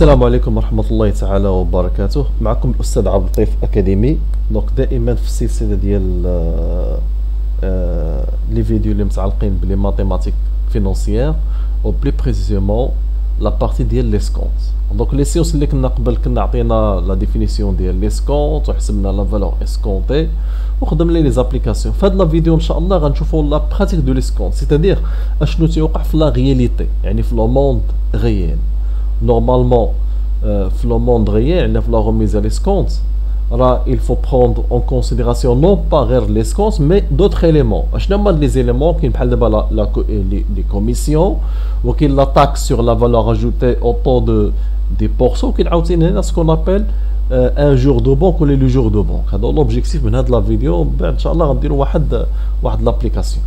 السلام عليكم ورحمة الله تعالى وبركاته. معكم الأستاذ عبد اللطيف أكاديمي. دونك دائما في السلسلة ديال لي فيديو اللي متعلقين بلي ماتيماتيك فينونسيير و بلي بريسيزيومون لا بارتي ديال لي سكونت. دونك لي سيونس اللي كنا قبل كنا عطينا لا ديفينيسيون ديال لي سكونت وحسبنا لا فالور اسكونتي وخدمنا لي زابليكاسيون. في هاد لا فيديو ان شاء الله غنشوفوا لا براتيك دو لي سكونت، سيتادير اشنو تيوقع في لا رياليتي، يعني في لو موند غيال. Normalement, dans le monde réel, la remise à l'escompte, il faut prendre en considération non pas les escomptes, mais d'autres éléments. Les éléments qui sont les commissions, ou qui la taxe sur la valeur ajoutée au taux de 10%, qui est ce qu'on appelle un jour de banque ou le jour de banque. C'est l'objectif de la vidéo. Inch'Allah, on va dire l'application.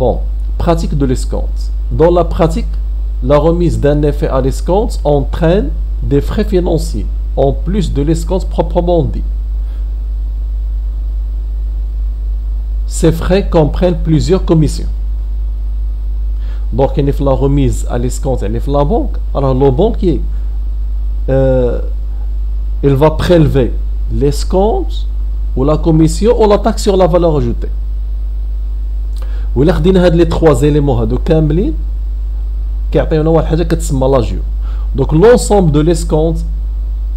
Bon, pratique de l'escompte. Dans la pratique, la remise d'un effet à l'escompte entraîne des frais financiers, en plus de l'escompte proprement dit. Ces frais comprennent plusieurs commissions. Donc, il y a la remise à l'escompte, il y a la banque. Alors, le banquier, il va prélever l'escompte, ou la commission, ou la taxe sur la valeur ajoutée. Ou il y a les trois éléments de Kamblin. كيعطيونا واحد الحاجه كتسمى لاجيو. دونك لونسومبل دو ليسكونت،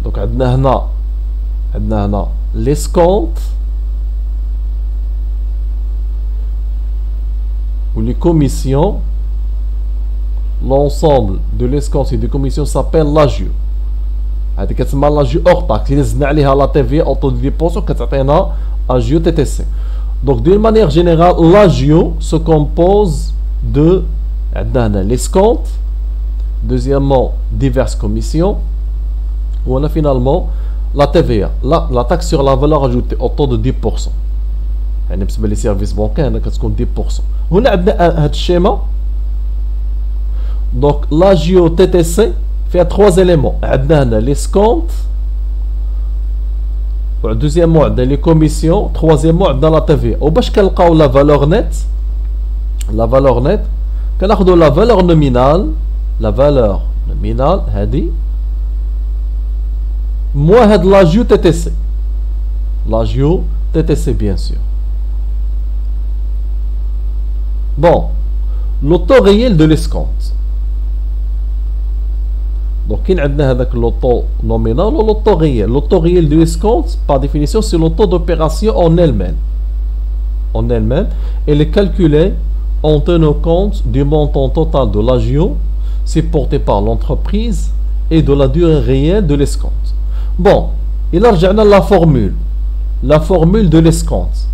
دونك عندنا هنا ليسكونت و لي كوميسيون. لونسومبل دو ليسكونت دي كوميسيون سابيل لاجيو. هادي كتسمى لاجيو اور تاكس، الا زدنا عليها لا تي في اوتو دي بوسو كتعطينا اجيو تي تي سي. دونك دون مانيير جينيرال لاجيو سو كومبوز دو عندنا l'escompte, deuxièmement diverses commissions, ou on a finalement la TVA, la taxe sur la valeur ajoutée au taux de 10%. يعني بالنسبة لي سيرفيس بانكير كتكون 10%. هنا عندنا هاد الشيما. دونك لاجيو تي تي سي فيها 3 éléments. عندنا هنا l'escompte, و دوزيامون عندنا لي كوميسيون، troisièmement عندنا لا TVA. وباش كنلقاو لا فالور نيت، كناخدو لا فالور نومينال، هادي موا هاد لاجيو تي تي سي، بيان سور. بون لو طو ريال دو ليسكونت. دونك كاين عندنا هذاك لو طو نومينال و لو طو ريال. لو طو ريال دو ليسكونت par définition c'est le taux d'opération en elle-même. Elle est calculée en tenant compte du montant total de l'agio supporté par l'entreprise et de la durée réelle de l'escompte. Bon, il a رجعنا la formule de l'escompte.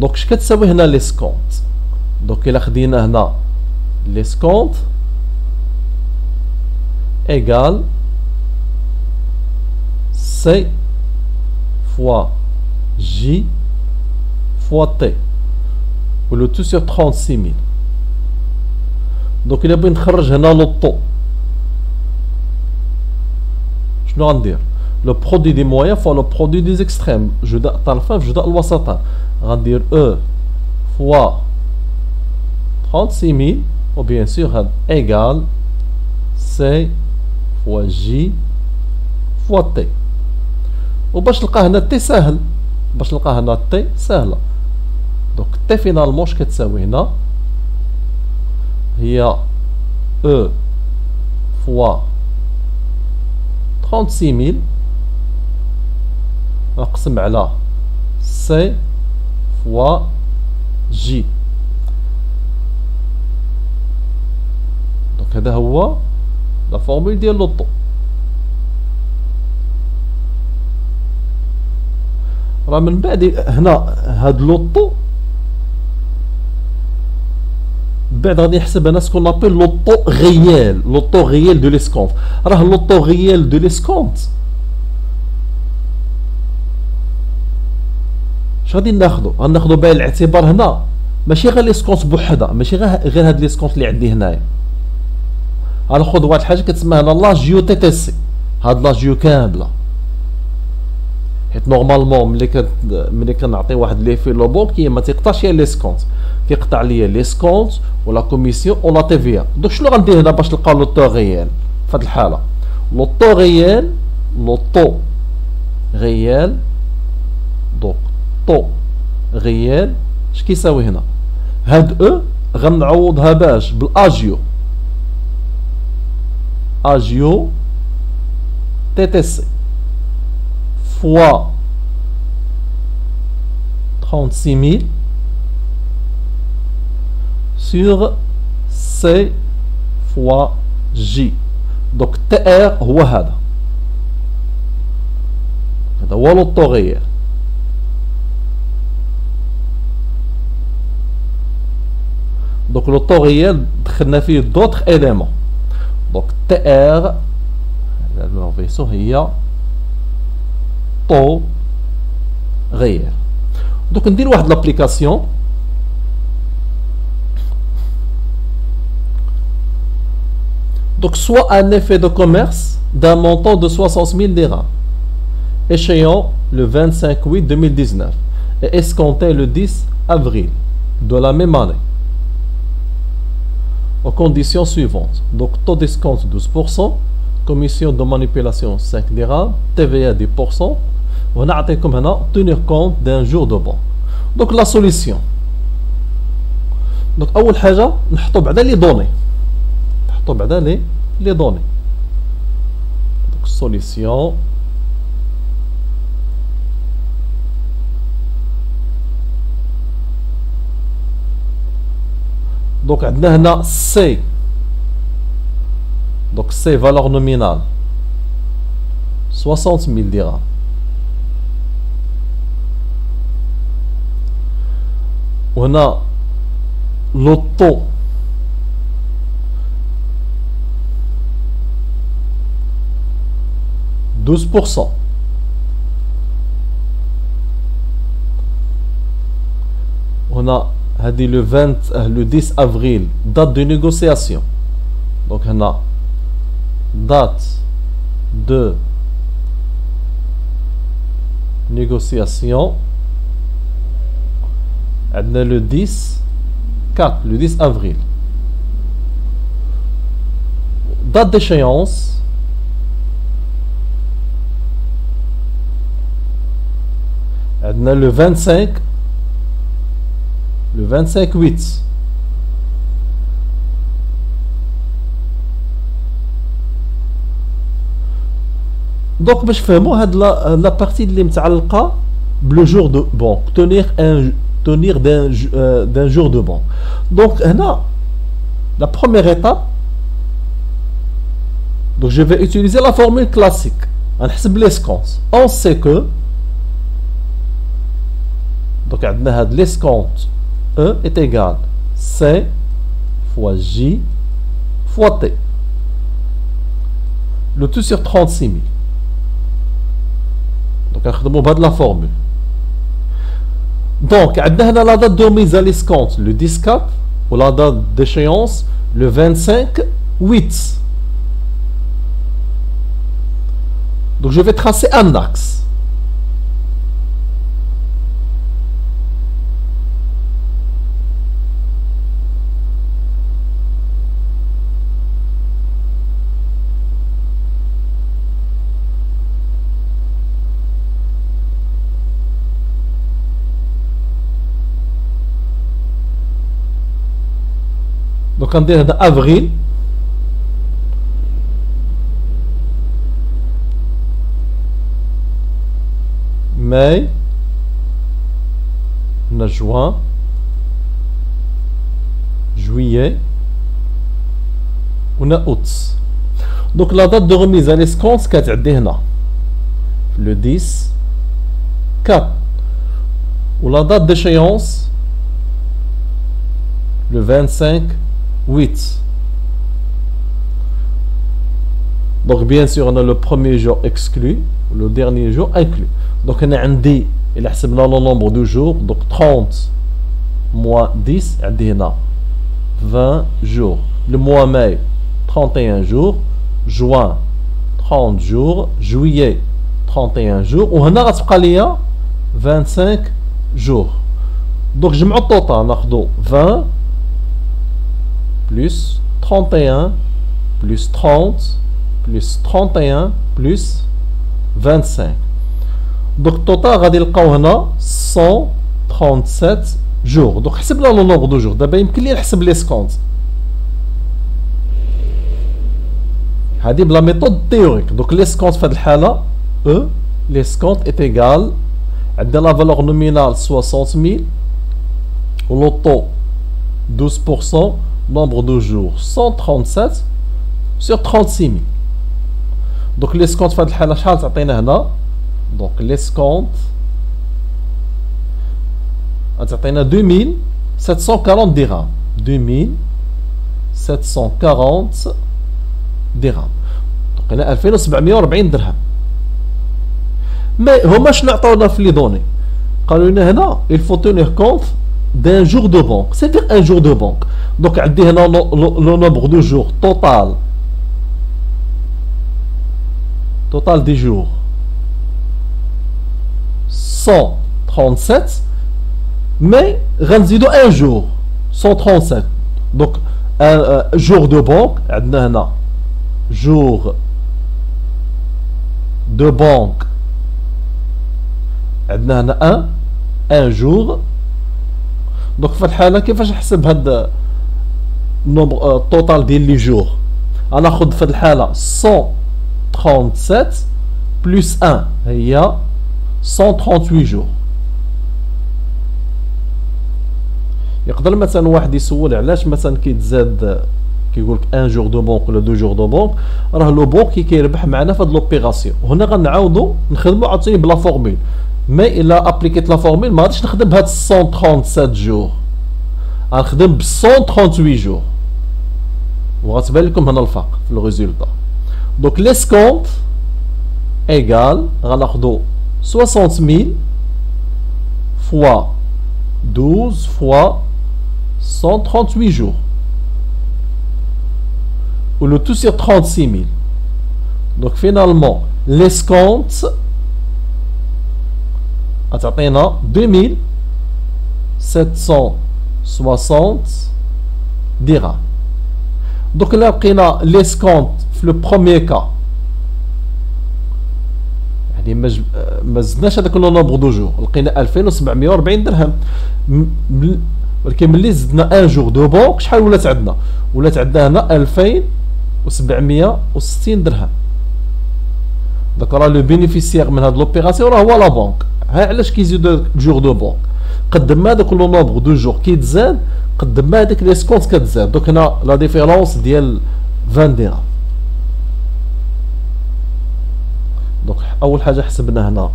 Donc اش كتساوي هنا l'escompte؟ donc إلا خدينا هنا l'escompte égale C fois J fois T. ou le tout sur 36 000. donc il a bien نخرج هنا le taux. شنو غندير؟ le produit des moyens fois le produit des extrêmes. جداء الطرفين في جداء الوسطين. غندير E fois 36 000 و bien sûr هاد égal C fois J fois T. وباش نلقى هنا T ساهل، سهله. Donc T finalement je كتساوي هنا هي E fois 36 000 نقسم على C fois J. donc هذا هو لا فورمول ديال لوطو. راه من بعد هنا هاد لوطو بعد غادي نحسب انا سكون ابل لو طو ريال دو ليسكونت. راه لو طو ريال دو ليسكونت اش غادي ناخدو بعين الاعتبار هنا ماشي غير ليسكونت بوحدها، ماشي غير هاد ليسكونت اللي عندي هنايا. غناخد واحد الحاجه كتسمى هنا لاجيو تي تي سي، هاد لاجيو كامله. حيت نورمالمون ملي كنعطي واحد لي في لو بونكي ما تيقطعش ليسكونت، كيقطع ليا ليسكونت ولا كوميسيون ولا تي في ا. دونك شنو غندير هنا باش نلقاو لو طو ريال؟ في هذه الحالة لو طو غيال دوك طو غيال اش كيساوي هنا هاد او غنعوضها باش بالاجيو تي تي سي فوا 36000 sur C fois J. Donc TR هو هذا هو لوطو غيال. Donc لوطو غيال دخلنا فيه دوطخ éléments. Donc TR هي طو غيال. Donc ندير واحد لابليكاسيون donc soit un effet de commerce d'un montant de 60 000 dirhams échéant le 25 août 2019 et escompté le 10 avril de la même année aux conditions suivantes. Donc taux d'escompte 12%, commission de manipulation 5 dirhams, TVA 10%. On a tenir compte d'un jour de banque. Donc la solution. Donc أول حاجة نحطو بعدا لي دوني. نحطو بعدا لي دوني. Donc solution. Donc عندنا هنا C. Donc C valeur nominale 60 000 dirhams. وهنا لو طو دوز بورسون هنا هذه لو 10 افريل دات دو نيغوسياسيون دونك هنا دات دو نيغوسياسيون عندنا لو 10 avril. Date d'échéance عندنا le 25 8. Donc باش نفهموا هاد لا بارتي اللي متعلقه بلو جور دو بونك tenir d'un jour de banque. Donc, la première étape, donc je vais utiliser la formule classique. On sait que, donc l'escompte E est égal C fois J fois T. Le tout sur 36 000. Donc, on va de la formule. Donc, on a la date de mise à l'escompte le 10-4 ou la date d'échéance le 25-8. Donc, je vais tracer un axe. Donc, on dit avril, mai, juin, juillet, on a août. Donc, la date de remise à l'escompte, c'est le 10, 4. Ou la date d'échéance, le 25, 8. Donc bien sûr on a le premier jour exclu, le dernier jour inclus. Donc on a un D, il a le nombre de jours, donc 30 moins 10, il a 20 jours. Le mois mai, 31 jours, juin, 30 jours, juillet, 31 jours, ou on a 25 jours. Donc je me total, 20 plus 31 plus 30 بلس 31 بلس 25. دونك التوتال غادي نلقاو هنا 137 جور. دونك حسبنا لو نومبر دو جور. دابا يمكن لي نحسب لي سكونت هادي بلا ميثود تيوريك. دونك لي سكونت في هاد الحاله او لي سكونت ايت ايغال عندنا لا فالور نومينال 60000 و لو طو 12%. nombre de jours 137 sur 36000. دونك لي سكونت في هاد الحاله شحال تعطينا هنا؟ دونك لي سكونت غتعطينا 2740 درهم. 2740 درهم. دونك هنا 2740 درهم. مي هما شنو عطاونا في لي دوني؟ قالوا لنا هنا il faut tenir compte d'un jour de banque. C'est-à-dire un jour de banque. Donc عندي هنا le nombre de jours total des jours 137 mais غنزيدو un jour 137. donc un jour de banque عندنا هنا jour de banque عندنا هنا un jour. دونك في الحاله كيفاش نحسب هاد النومبر التوتال ديال لي جور؟ غناخد في الحاله 137 بلس 1 هي 138 جور. يقدر مثلا واحد يسول علاش مثلا كيتزاد كيقول لك 1 جور دو بونك ولا 2 جور دو بونك. راه لو بونك كيربح معنا في هاد لوبيراسيون. وهنا غنعاودو نخدمو عاوتاني بلا فورمول. مي الا ابليكيت لا فورمول ما غاديش نخدم بهاد 137 جور، غنخدم ب 138 جور. وغتبان لكم هنا الفرق في لو ريزولتا. دونك لي سكونت ايغال غناخدو 60000 فوا 12 فوا 138 جور و لو تو سير 36000. دونك فينالمون لي سكونت غتعطينا 2760 درهم. دوك الا لقينا لي سكونت في لو بروميي كا يعني ما زدناش هذاك لو نومبر دو جور، لقينا 2740 درهم. ولكن ملي زدنا ان جور دو بونك شحال ولات عندنا؟ ولات عندنا هنا 2760 درهم. دونك راه لو بينيفيسيير من هاد لوبيراسيون راه هو لا بونك. ها علاش كيزيدو جور دو بونك؟ قد ما هذاك لو نومبر دو جور كيتزاد قد ما هذيك لي سكونت كتزاد. دونك هنا لا ديفيرونس ديال 20 درهم. دونك اول حاجه حسبنا هنا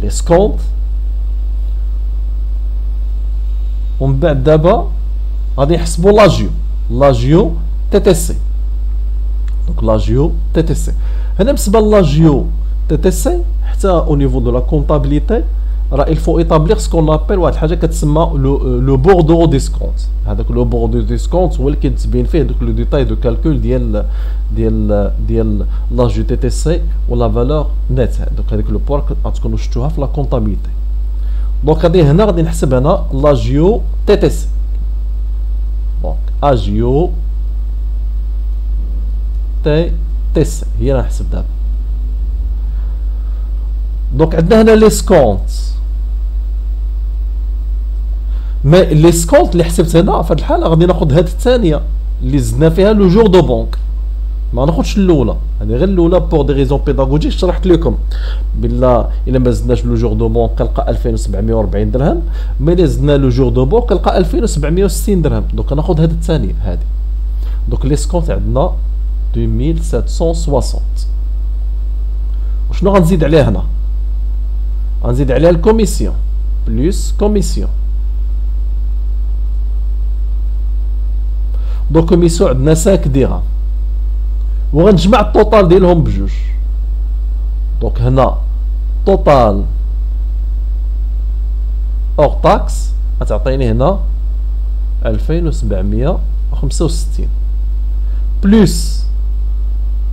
لي سكونت، ومن بعد دابا غادي نحسبوا لاجيو تي تي سي. دونك لاجيو تي تي سي هنا بالنسبه لاجيو تي تي سي حتى او نيفو دو لا كونطابيليتي راه il faut établir ce qu'on appelle واحد الحاجه كتسمى لو بوردو ديسكونت. هذاك لو بوردو ديسكونت هو اللي كيتبين فيه دوك لو ديتاي دو كالكول ديال لاجيو تي تي سي ولا فالور نيت. دونك هذيك لو بوار غتكونوا شفتوها في لا كونطابيليتي. دونك غادي هنا غادي نحسب هنا لاجيو تي تي سي. دونك اجيو تي تي سي هي راه نحسب دابا. دونك عندنا هنا لي سكونت، مي لي سكونت اللي حسبت هنا في هذه الحاله غادي ناخذ هذه الثانيه اللي زدنا فيها لو جور دو بونك، ما ناخذش الاولى. هذه غير الاولى بور دي ريزون بيداغوجيك شرحت لكم بلا الا ما زدناش لو جور دو بونك كنلقى 2740 درهم، مي الا زدنا لو جور دو بونك كنلقى 2760 درهم. دونك ناخذ هذه الثانيه هذه. دونك لي سكونت عندنا 2760. وشنو غنزيد عليه هنا؟ غنزيد عليها الكوميسيون بلس كوميسيون. دونك كوميسيون عندنا 5 درهم، وغنجمع التوتال ديالهم بجوج. دونك هنا توتال اور تاكس غتعطيني هنا 2765 بلس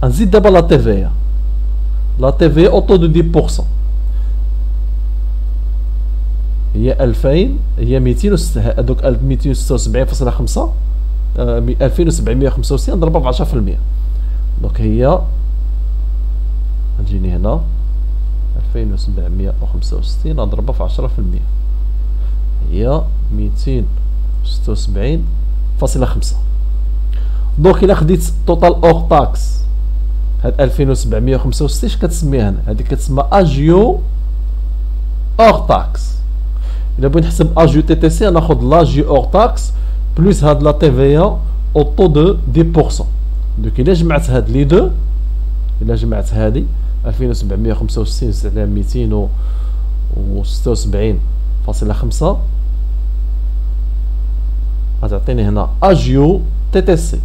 غنزيد دابا لا تي في. لا تي في اوتو دو 10% هي 2000 هي 200 هذوك 276.5 2765 نضربها ب 10%. دونك هي غتجيني هنا 2765 نضربها في 10% هي 276.5. دونك الا خديت توتال اور تاكس هاد 2765 اش كتسميها هنا؟ هادي كتسمى اجيو اور تاكس. الا بغيت نحسب اجيو تي تي سي ناخذ لاجيو اور تاكس بلوس هاد لا تي في او طو دو 10%. دونك الا جمعت هاد لي دو، الا جمعت هادي 2765 زائد على 276.5 غتعطيني هنا اجيو تي تي سي.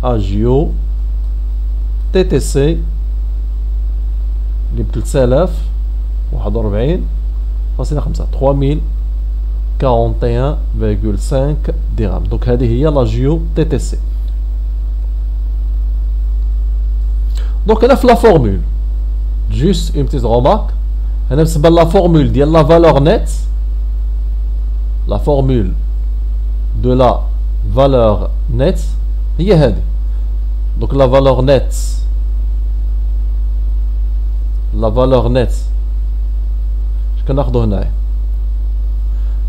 اجيو تي تي سي اللي ب 3041.5 3041.5 درهم. دونك هذه هي لاجيو تي تي سي. دونك هنا في لا فورمول جوست اون بتيت رومارك هنا بالنسبه لا فورمول ديال لا فالور نيت، لا فورمول دو لا فالور نيت هي هذه. دونك لا فالور نيت، لا فالور نيت اش كناخدو هنايا؟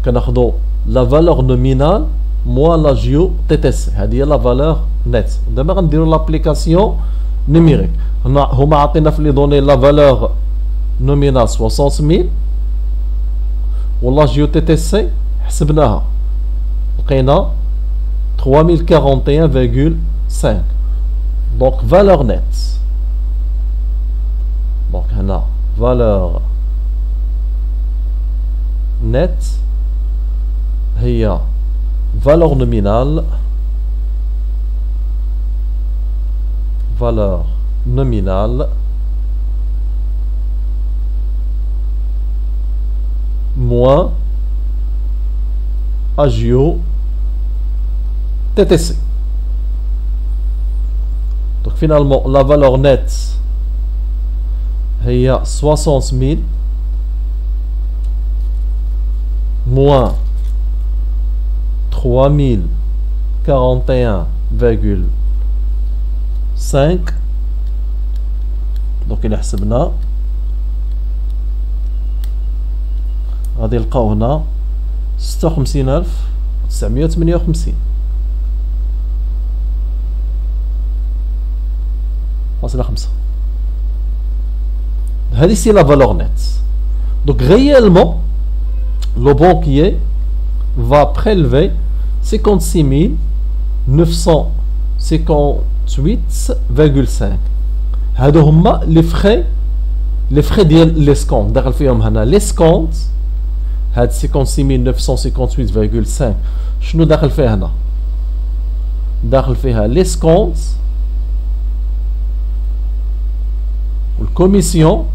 كناخدو لا فالور نومينال موان لا جيو تي تي سي. هذه هي لا فالور نيت. دابا غنديرو لابليكاسيون نيميريك. هما عطينا في لي دوني لا فالور نومينال 60000 ولا جيو تي تي سي حسبناها لقينا 3041.5. دونك فالور نيت. دونك هنا فالور نيت هي فالور نومينال، valeur nominale moins agio TTC. Donc finalement la valeur nette il y a 60 000 moins 3041,5. donc إلا حسبنا غادي نلقاو هنا 56,958 فاصلة 5. هذه سي لا فالور نيت. donc réellement le banquier va prélever 56,958,5. هادو هما لي فخي، لي فخي ديال ليسكونت داخل فيهم هنا ليسكونت. هاد 56,958,5 شنو داخل فيها هنا؟ داخل فيها ليسكونت والكوميسيون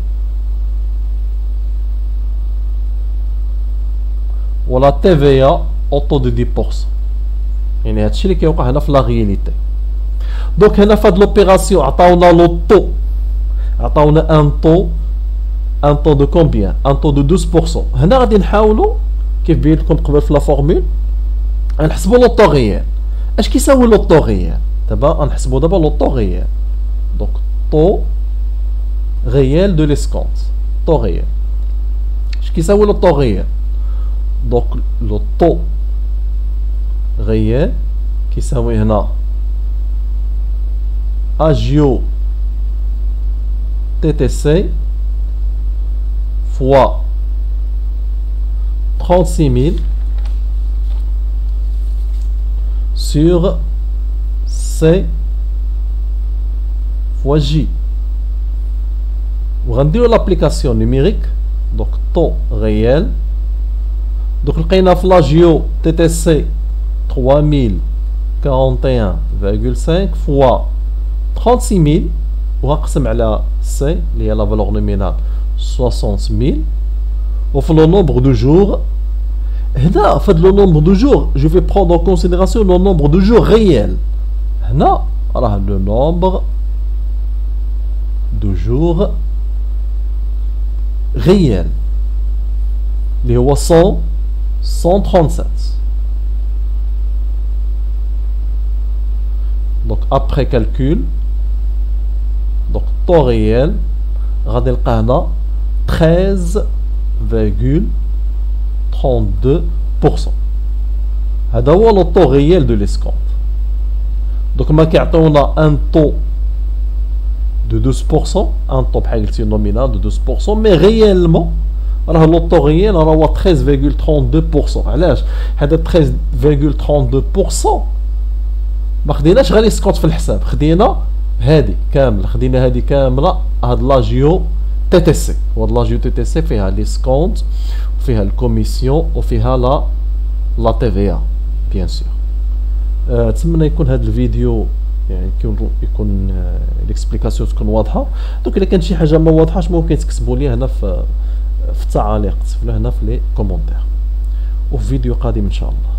ولا تي في ا اوتو دو 10%. يعني هادشي اللي كيوقع هنا في لا رياليتي. دونك هنا في هاد لوبيراسيون عطاونا لو طو، عطاونا ان طو دو كومبيان؟ ان طو دو 12%. هنا غادي نحاولوا كيف بين لكم قبل في لا فورمول غنحسبوا لو طو غيال. اش كيساوي لو طو غيال؟ دابا غنحسبوا دابا لو طو غيال. دونك طو غيال دو ليسكونت، طو غيال اش كيساوي لو طو غيال؟ دونك لو طو غيال كيساوي هنا اجيو تي تي سي فوا 36,000 sur C fois J. وغنديرو لابليكاسيون نيميريك. دونك طو غيال. دونك لقينا في لاجيو تي تي سي 3041,5 فوا 36,000 وغنقسم على سي اللي هي لا فالور نومينال 60,000 وفي لو نومبر دو جور. هنا في هاد لو نومبر دو جور جو في بروندر اون كونسيديراسيون لو نومبر دو جور ريال. هنا راه لو نومبر دو جور ريال اللي هو 137. Donc après calcul, donc طو ريال غادي نلقى هنا 13,32%. هذا هو لو طو ريال دو ليسكونت. دوك ما كيعطيونا ان طو دو 12%، ان طو بحال قلتي نومينال دو 12%، مي ريالمون راه لو طو ريال راه هو 13,32%. علاش؟ هذا 13,32% ما خديناش غير ليسكونت في الحساب، خدينا هادي كامله، خدينا هادي كامله، هاد لاجيو تي تي سي. وهاد لاجيو تي تي سي فيها ليسكونت وفيها الكوميسيون وفيها لا تي في ا بيان سور. نتمنى يكون هذا الفيديو يعني يكون الاكسبليكاسيون تكون واضحه. دونك الا كانت شي حاجه ما واضحاش ممكن تكتبوا لي هنا في التعاليق، تكتبوا هنا في لي كومونتير، وفي فيديو قادم ان شاء الله.